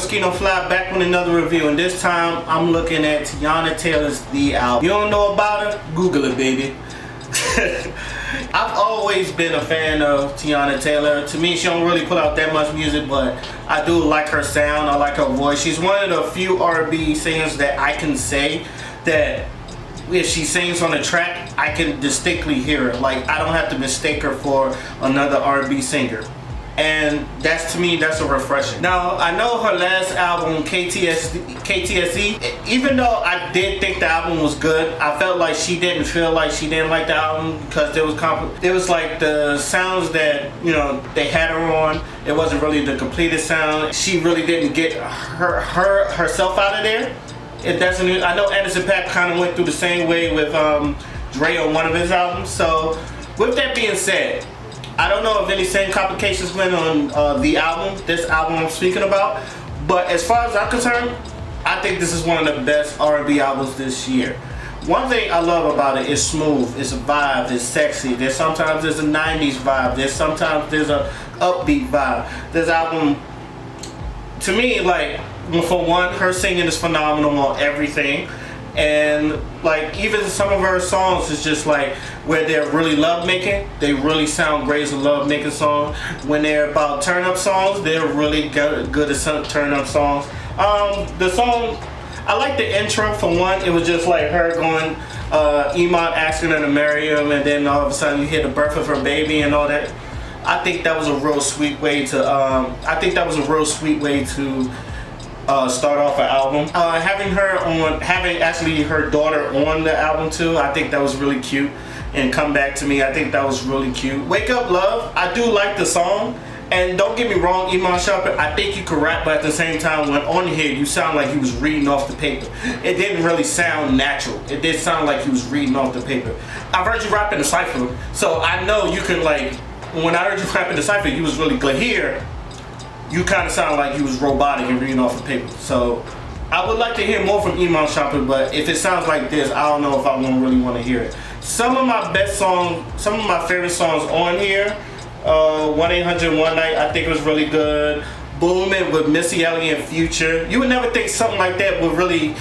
Oscino Fly back with another review, and this time I'm looking at Teyana Taylor's The Album. You don't know about her? Google it, baby. I've always been a fan of Teyana Taylor. To me, she don't really put out that much music, but I do like her sound. I like her voice. She's one of the few R&B singers that I can say that if she sings on a track, I can distinctly hear her. Like, I don't have to mistake her for another R&B singer. And that's, to me, that's a refreshing. Now, I know her last album, KTSE, even though I did think the album was good, I felt like she didn't feel like she didn't like the album because there was like the sounds that, you know, they had her on. It wasn't really the completed sound. She really didn't get herself out of there. It doesn't. I know Anderson .Paak kind of went through the same way with Dre on one of his albums. So, with that being said, I don't know if any same complications went on the album, this album I'm speaking about, but as far as I'm concerned, I think this is one of the best R&B albums this year. One thing I love about it is smooth, it's a vibe, it's sexy. Sometimes there's a 90s vibe, sometimes there's a upbeat vibe. This album, to me, like, for one, her singing is phenomenal on everything. And like, even some of her songs is just like where they're really love making, they really sound great as a love making song. When they're about turn up songs, they're really good at turn up songs. The song, I like the intro for one. It was just like her going, Iman asking her to marry him, and then all of a sudden you hear the birth of her baby and all that. I think that was a real sweet way to start off an album. Having actually her daughter on the album too, I think that was really cute. And Come Back to Me, I think that was really cute. Wake Up Love, I do like the song. And don't get me wrong, Iman Shumpert, I think you could rap, but at the same time, when on here, you sound like he was reading off the paper. It didn't really sound natural. It did sound like he was reading off the paper. I've heard you rap in the cypher, so I know you can, like, when I heard you rap in the cypher, you was really good. Here, you kind of sound like he was robotic and reading off the paper. So I would like to hear more from Iman Shumpert, but if it sounds like this, I don't know if I really want to hear it. Some of my favorite songs on here, 1-800-1-Night, I think it was really good. Boomin' with Missy Elliott and Future. You would never think something like that would really,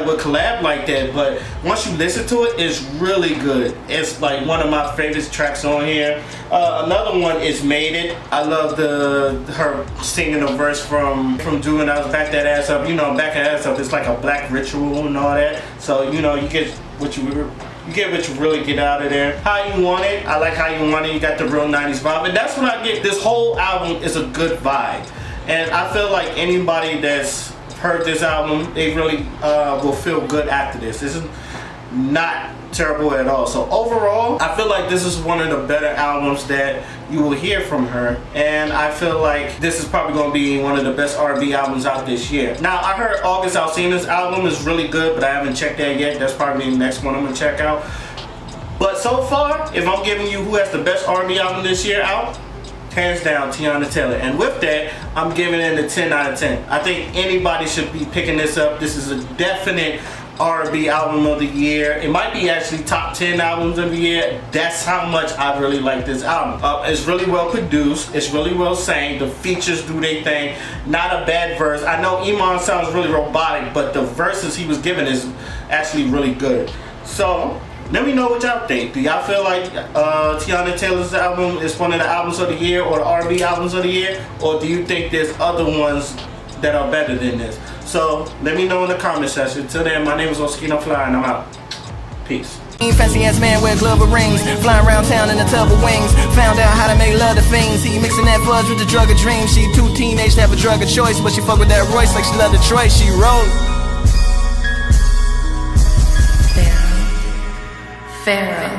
would collab like that, but once you listen to it, it's really good. It's like one of my favorite tracks on here. Another one is Made It. I love her singing a verse from doing I Was Back That Ass Up. You know, back that ass up, it's like a black ritual and all that. So, you know, you get what you really get out of there. How You Want It, I like How You Want It. You got the real 90s vibe, and that's what I get. This whole album is a good vibe, and I feel like anybody that's heard this album, they really will feel good after this. This is not terrible at all. So overall, I feel like this is one of the better albums that you will hear from her, and I feel like this is probably going to be one of the best R&B albums out this year. Now, I heard August Alsina's album is really good, but I haven't checked that yet. That's probably the next one I'm going to check out. But so far, if I'm giving you who has the best R&B album this year out, hands down, Teyana Taylor. And with that, I'm giving it a 10 out of 10. I think anybody should be picking this up. This is a definite R&B album of the year. It might be actually top 10 albums of the year. That's how much I really like this album. It's really well produced. It's really well sang. The features do their thing. Not a bad verse. I know Iman sounds really robotic, but the verses he was giving is actually really good. So, let me know what y'all think. Do y'all feel like Teyana Taylor's album is one of the albums of the year or the R&B albums of the year? Or do you think there's other ones that are better than this? So let me know in the comment section. Till then, my name is Oscino Fly and I'm out. Peace. Fancy ass man wear glove of rings, flying around town in a tub of wings. Found out how to make love to fiends. He mixing that fudge with the drug of dreams. She too teenage to have a drug of choice, but she fuck with that Royce like she love Detroit. She rolls. Pharaoh.